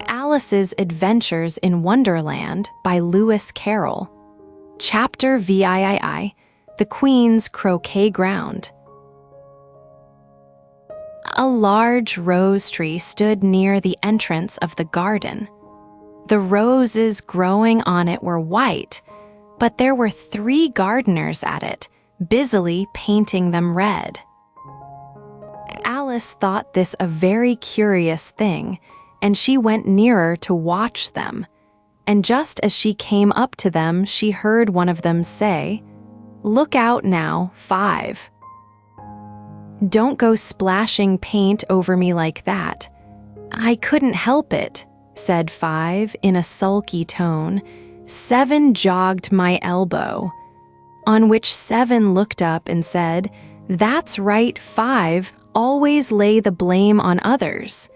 Alice's Adventures in Wonderland by Lewis Carroll. Chapter VIII, The Queen's Croquet-Ground. A large rose tree stood near the entrance of the garden. The roses growing on it were white, but there were 3 gardeners at it, busily painting them red. Alice thought this a very curious thing, and she went nearer to watch them. And just as she came up to them, she heard one of them say, "Look out now, 5. Don't go splashing paint over me like that." "I couldn't help it," said 5 in a sulky tone. 7 jogged my elbow. On which 7 looked up and said, "That's right, 5, always lay the blame on others."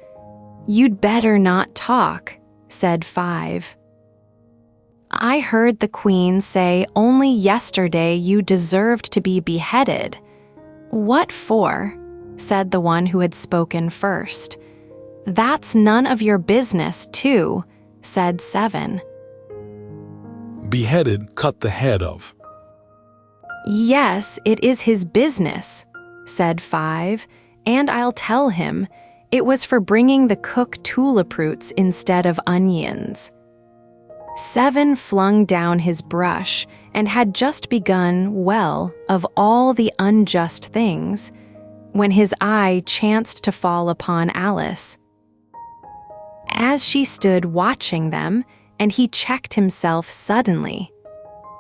"You'd better not talk," said 5. "I heard the Queen say only yesterday you deserved to be beheaded." "What for?" said the one who had spoken first. "That's none of your business, too," said 7. "Beheaded, cut the head of." "Yes, it is his business," said 5, "and I'll tell him. It was for bringing the cook tulip roots instead of onions." 7 flung down his brush and had just begun, well, of all the unjust things, when his eye chanced to fall upon Alice. As she stood watching them, and he checked himself suddenly.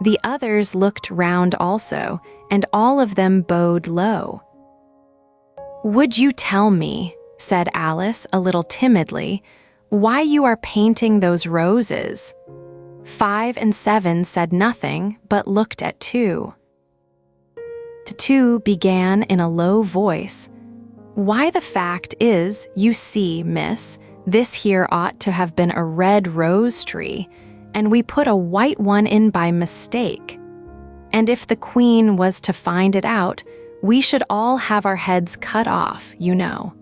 The others looked round also, and all of them bowed low. "Would you tell me," said Alice a little timidly, "why you are painting those roses?" 5 and 7 said nothing, but looked at 2. 2 began in a low voice, "Why, the fact is, you see, miss, this here ought to have been a red rose tree, and we put a white one in by mistake. And if the Queen was to find it out, we should all have our heads cut off, you know.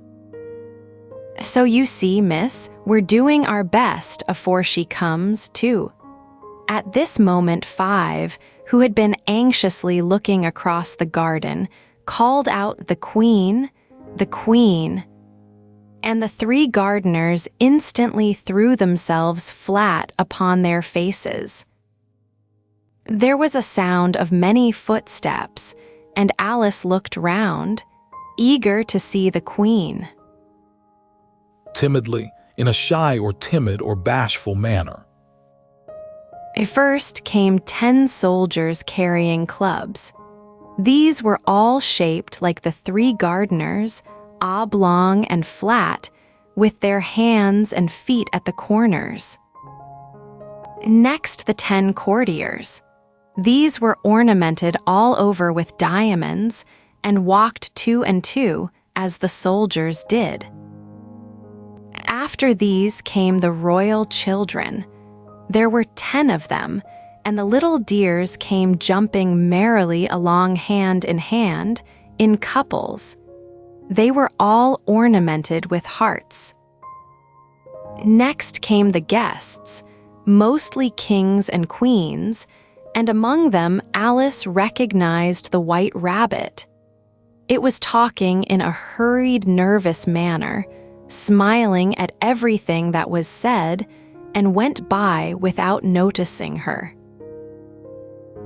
So you see, miss, we're doing our best afore she comes, too." At this moment 5, who had been anxiously looking across the garden, called out, "The Queen, the Queen." And the 3 gardeners instantly threw themselves flat upon their faces. There was a sound of many footsteps, and Alice looked round, eager to see the Queen. Timidly, in a shy or timid or bashful manner. First came 10 soldiers carrying clubs. These were all shaped like the 3 gardeners, oblong and flat, with their hands and feet at the corners. Next, the 10 courtiers. These were ornamented all over with diamonds and walked 2 and 2, as the soldiers did. After these came the royal children. There were 10 of them, and the little dears came jumping merrily along hand in hand, in couples. They were all ornamented with hearts. Next came the guests, mostly kings and queens, and among them Alice recognized the white rabbit. It was talking in a hurried, nervous manner, smiling at everything that was said, and went by without noticing her.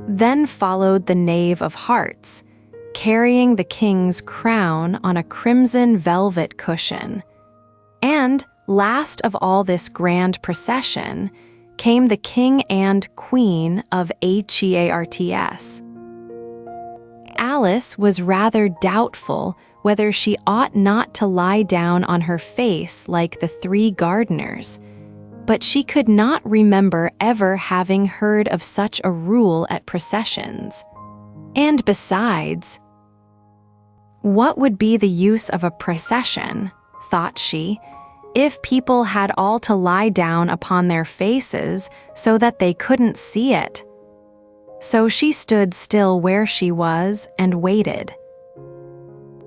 Then followed the Knave of Hearts, carrying the king's crown on a crimson velvet cushion. And, last of all this grand procession, came the king and queen of Hearts. Alice was rather doubtful whether she ought not to lie down on her face like the 3 gardeners, but she could not remember ever having heard of such a rule at processions. And besides, what would be the use of a procession, thought she, if people had all to lie down upon their faces so that they couldn't see it? So she stood still where she was and waited.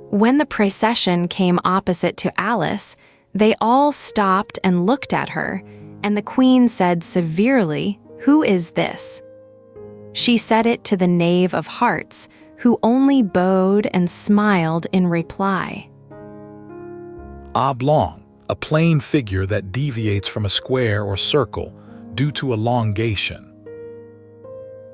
When the procession came opposite to Alice, They all stopped and looked at her, and the queen said severely, "Who is this?" She said it to the Knave of Hearts, who only bowed and smiled in reply. Oblong, a plane figure that deviates from a square or circle due to elongation.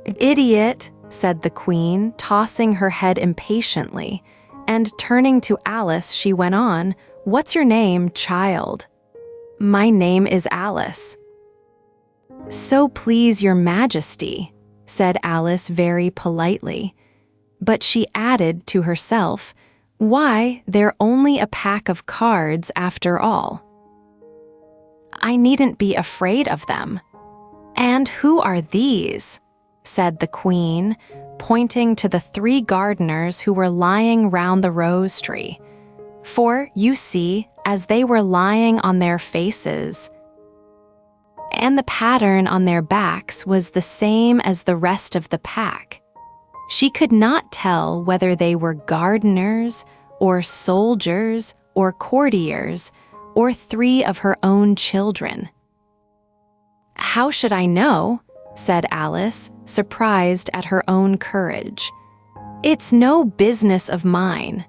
"Idiot," said the queen, tossing her head impatiently, and turning to Alice she went on, "What's your name, child?" "My name is Alice." "So please your majesty," said Alice very politely, but she added to herself, "Why, they're only a pack of cards after all. I needn't be afraid of them." "And who are these?" said the queen, pointing to the 3 gardeners who were lying round the rose tree. For, you see, as they were lying on their faces, and the pattern on their backs was the same as the rest of the pack, she could not tell whether they were gardeners, or soldiers, or courtiers, or 3 of her own children. "How should I know?" said Alice, surprised at her own courage. "It's no business of mine."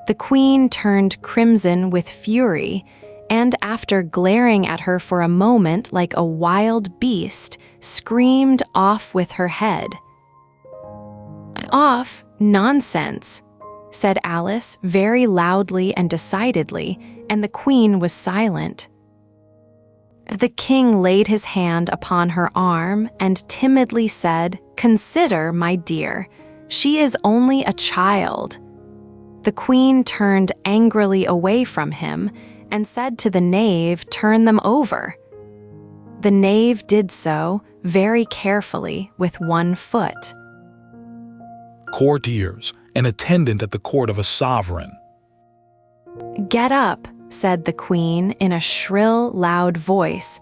The queen turned crimson with fury, and after glaring at her for a moment like a wild beast, screamed off with her head. "Off? Nonsense," said Alice very loudly and decidedly, and the queen was silent. The king laid his hand upon her arm and timidly said, "Consider, my dear, she is only a child." The queen turned angrily away from him and said to the knave, "Turn them over." The knave did so, very carefully, with 1 foot. Courtiers, an attendant at the court of a sovereign. "Get up," said the queen in a shrill, loud voice,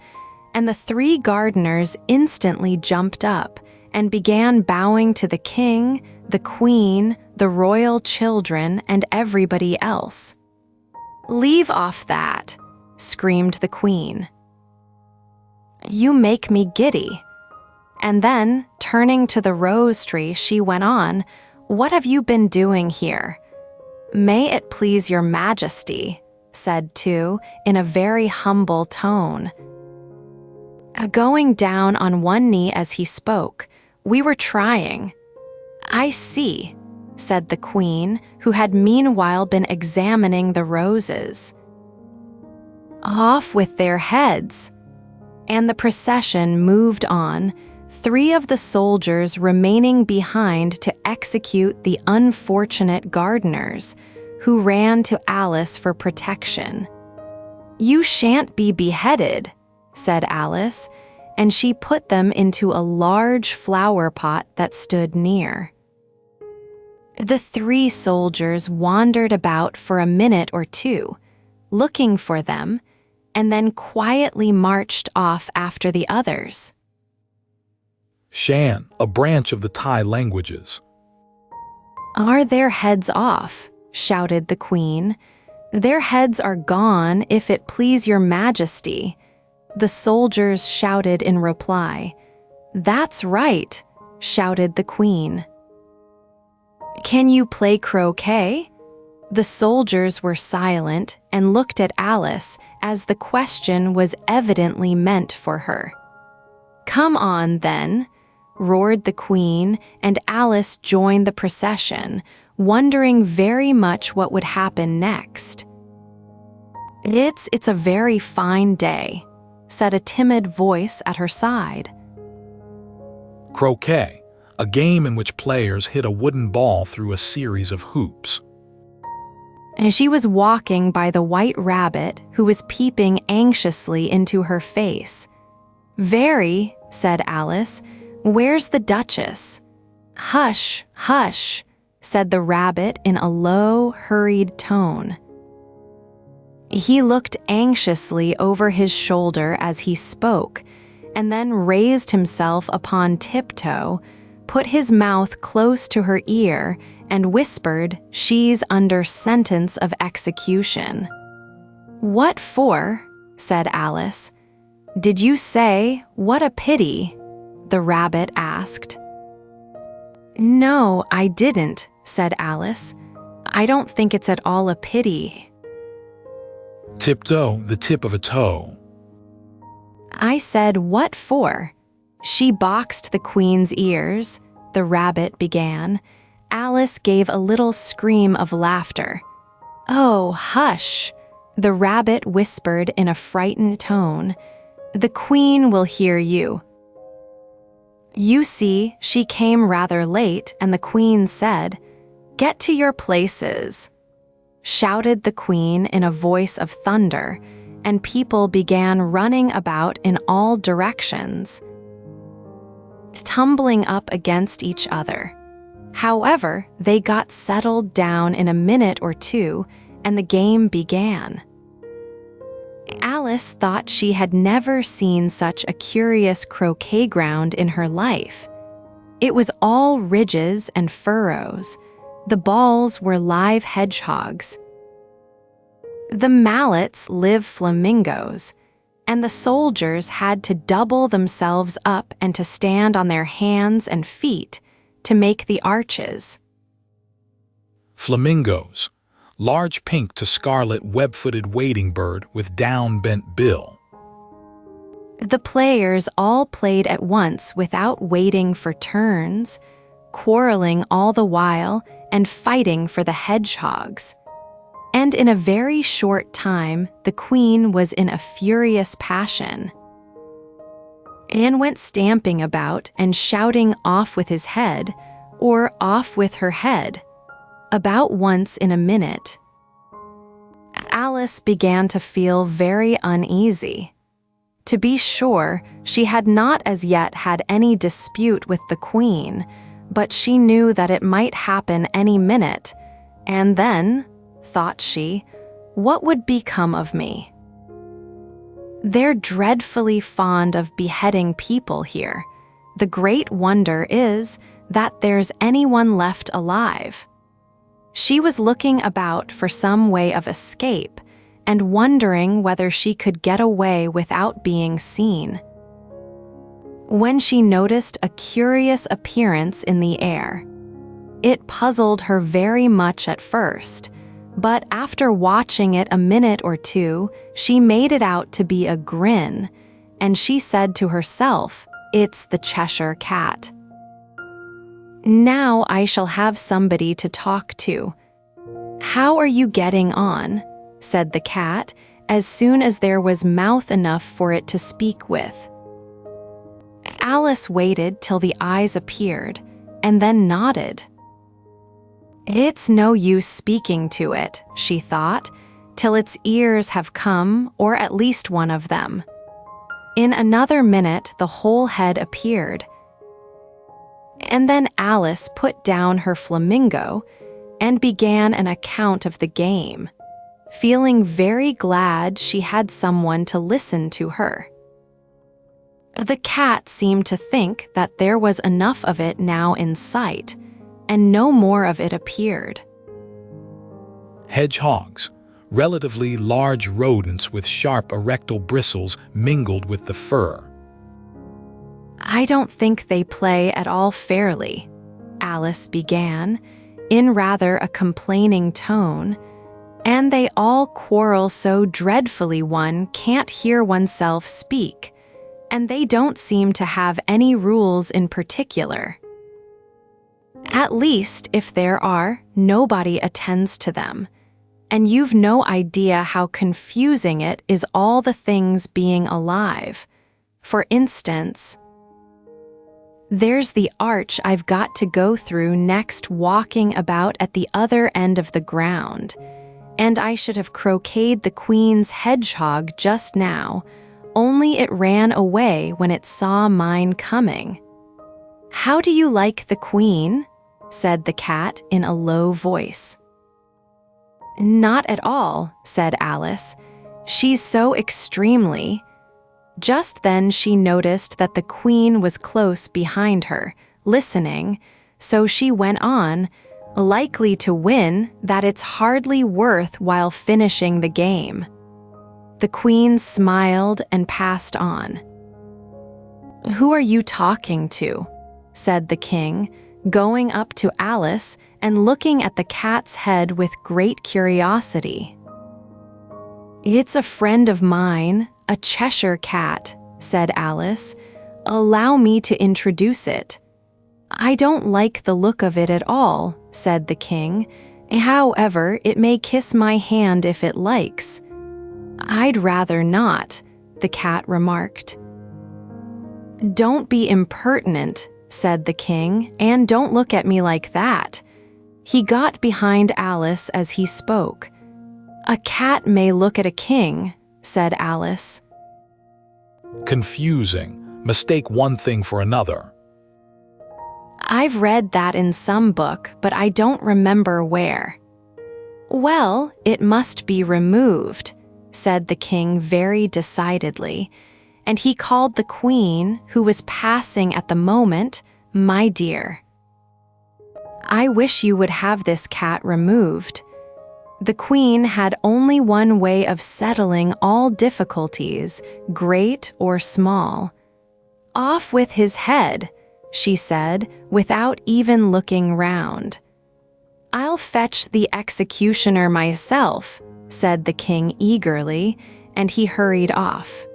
and the 3 gardeners instantly jumped up and began bowing to the king, the queen, the royal children, and everybody else. "Leave off that," screamed the queen. "You make me giddy." And then, turning to the rose tree, she went on, "What have you been doing here?" "May it please your majesty," said 2 in a very humble tone. Going down on 1 knee as he spoke, "We were trying." "I see," said the queen, who had meanwhile been examining the roses. "Off with their heads." And the procession moved on, 3 of the soldiers remaining behind to execute the unfortunate gardeners, who ran to Alice for protection. "You shan't be beheaded," said Alice, and she put them into a large flower pot that stood near. The 3 soldiers wandered about for a minute or 2, looking for them, and then quietly marched off after the others. Shan, a branch of the Thai languages. "Are their heads off?" shouted the queen. "Their heads are gone, if it please your majesty." The soldiers shouted in reply. "That's right," shouted the queen. "Can you play croquet?" The soldiers were silent and looked at Alice, as the question was evidently meant for her. "Come on, then," roared the queen, and Alice joined the procession, wondering very much what would happen next. It's a very fine day," said a timid voice at her side. Croquet, a game in which players hit a wooden ball through a series of hoops. And she was walking by the white rabbit, who was peeping anxiously into her face. "Very," said Alice. "Where's the Duchess?" "Hush, hush," said the rabbit in a low, hurried tone. He looked anxiously over his shoulder as he spoke, and then raised himself upon tiptoe, put his mouth close to her ear, and whispered, "She's under sentence of execution." "What for?" said Alice. "Did you say, 'What a pity'?" the rabbit asked. "No, I didn't," said Alice. "I don't think it's at all a pity." Tiptoe, the tip of a toe. I said, "What for?" "She boxed the queen's ears," the rabbit began. Alice gave a little scream of laughter. "Oh, hush," the rabbit whispered in a frightened tone. "The queen will hear you." "You see, she came rather late, and the queen said, 'Get to your places,'" shouted the queen in a voice of thunder, and people began running about in all directions, tumbling up against each other. However, they got settled down in a minute or two, and the game began. Alice thought she had never seen such a curious croquet-ground in her life. It was all ridges and furrows. The balls were live hedgehogs. The mallets live flamingos, and the soldiers had to double themselves up and to stand on their hands and feet to make the arches. Flamingos, large pink to scarlet web-footed wading bird with down-bent bill. The players all played at once without waiting for turns, quarreling all the while and fighting for the hedgehogs. And in a very short time, the queen was in a furious passion. Anne went stamping about and shouting "off with his head," or "off with her head," about once in a minute. Alice began to feel very uneasy. To be sure, she had not as yet had any dispute with the queen, but she knew that it might happen any minute, and then, thought she, what would become of me? They're dreadfully fond of beheading people here. The great wonder is that there's anyone left alive. She was looking about for some way of escape and wondering whether she could get away without being seen, when she noticed a curious appearance in the air. It puzzled her very much at first, but after watching it a minute or two, she made it out to be a grin, and she said to herself, "It's the Cheshire Cat. Now I shall have somebody to talk to." "How are you getting on?" said the cat, as soon as there was mouth enough for it to speak with. Alice waited till the eyes appeared, and then nodded. "It's no use speaking to it," she thought, "till its ears have come, or at least one of them." In another minute the whole head appeared, and then Alice put down her flamingo and began an account of the game, feeling very glad she had someone to listen to her. The cat seemed to think that there was enough of it now in sight, and no more of it appeared. Hedgehogs, relatively large rodents with sharp erectile bristles mingled with the fur. "I don't think they play at all fairly," Alice began, in rather a complaining tone, "and they all quarrel so dreadfully one can't hear oneself speak, and they don't seem to have any rules in particular. At least, if there are, nobody attends to them, and you've no idea how confusing it is, all the things being alive. For instance, there's the arch I've got to go through next, walking about at the other end of the ground, and I should have croqueted the queen's hedgehog just now, only it ran away when it saw mine coming." "How do you like the queen?" said the cat in a low voice. "Not at all," said Alice. "She's so extremely—" Just then she noticed that the queen was close behind her, listening, so she went on, "likely to win, that it's hardly worth while finishing the game." The queen smiled and passed on. "Who are you talking to?" said the king, going up to Alice and looking at the cat's head with great curiosity. "It's a friend of mine, a Cheshire cat," said Alice. "Allow me to introduce it." "I don't like the look of it at all," said the king. "However, it may kiss my hand if it likes." "I'd rather not," the cat remarked. "Don't be impertinent," said the king, "and don't look at me like that." He got behind Alice as he spoke. "A cat may look at a king," said Alice. Confusing. Mistake one thing for another. "I've read that in some book, but I don't remember where." "Well, it must be removed," said the king very decidedly, and he called the queen, who was passing at the moment, "my dear." "I wish you would have this cat removed." The queen had only one way of settling all difficulties, great or small. "Off with his head," she said, without even looking round. "I'll fetch the executioner myself," said the king eagerly, and he hurried off.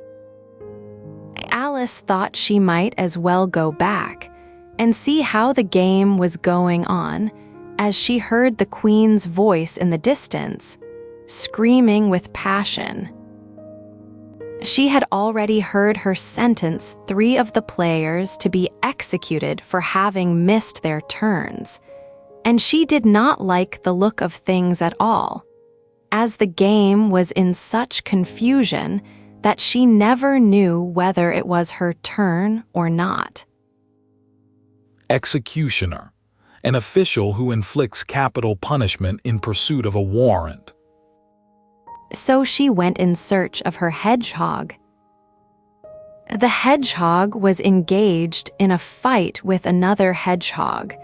Alice thought she might as well go back and see how the game was going on, as she heard the queen's voice in the distance, screaming with passion. She had already heard her sentence 3 of the players to be executed for having missed their turns, and she did not like the look of things at all, as the game was in such confusion that she never knew whether it was her turn or not. Executioner. An official who inflicts capital punishment in pursuit of a warrant. So she went in search of her hedgehog. The hedgehog was engaged in a fight with another hedgehog,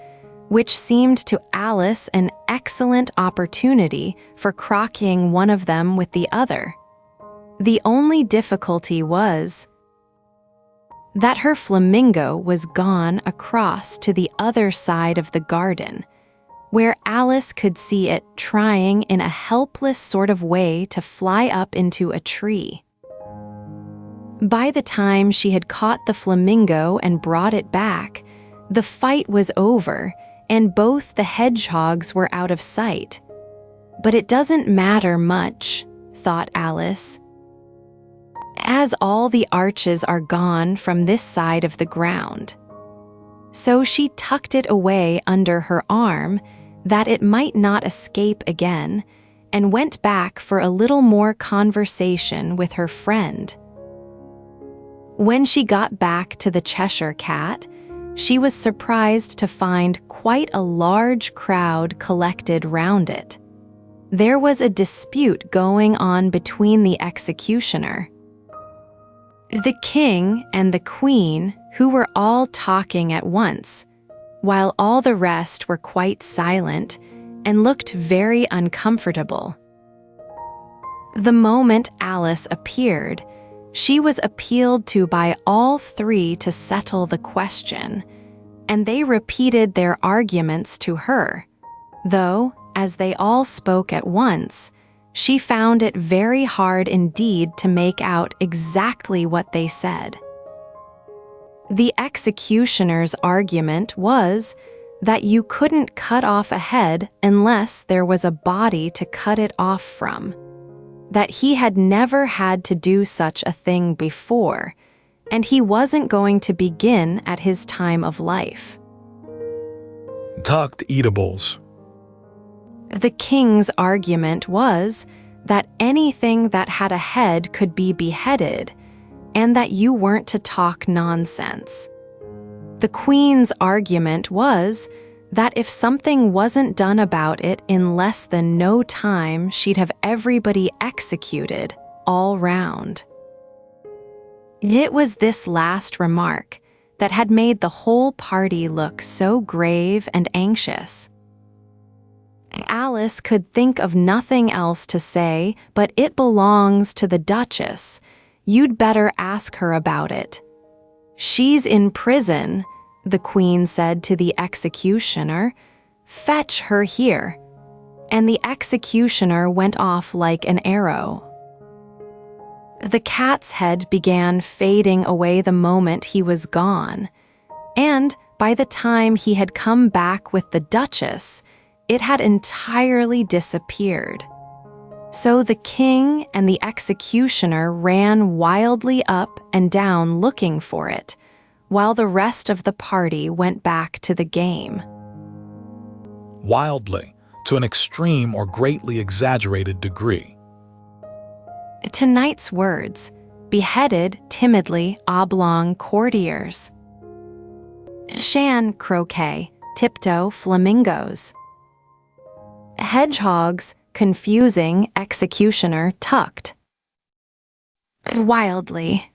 which seemed to Alice an excellent opportunity for croqueting one of them with the other. The only difficulty was that her flamingo was gone across to the other side of the garden, where Alice could see it trying in a helpless sort of way to fly up into a tree. By the time she had caught the flamingo and brought it back, the fight was over and both the hedgehogs were out of sight. But it doesn't matter much, thought Alice, as all the arches are gone from this side of the ground. So she tucked it away under her arm that it might not escape again, and went back for a little more conversation with her friend. When she got back to the Cheshire Cat, she was surprised to find quite a large crowd collected round it. There was a dispute going on between the executioner, the king, and the queen, who were all talking at once, while all the rest were quite silent and looked very uncomfortable. The moment Alice appeared, she was appealed to by all 3 to settle the question, and they repeated their arguments to her, though, as they all spoke at once, she found it very hard indeed to make out exactly what they said. The executioner's argument was that you couldn't cut off a head unless there was a body to cut it off from, that he had never had to do such a thing before, and he wasn't going to begin at his time of life. Tucked eatables. The king's argument was that anything that had a head could be beheaded, and that you weren't to talk nonsense. The queen's argument was that if something wasn't done about it in less than no time, she'd have everybody executed all round. It was this last remark that had made the whole party look so grave and anxious. Alice could think of nothing else to say, but it belongs to the Duchess. You'd better ask her about it. She's in prison, the Queen said to the executioner. Fetch her here. And the executioner went off like an arrow. The cat's head began fading away the moment he was gone, and by the time he had come back with the Duchess, it had entirely disappeared. So the king and the executioner ran wildly up and down looking for it, while the rest of the party went back to the game. Wildly, to an extreme or greatly exaggerated degree. Tonight's words: beheaded, timidly, oblong courtiers. Shan, croquet, tiptoe, flamingos. Hedgehogs, confusing, executioner, tucked. Wildly,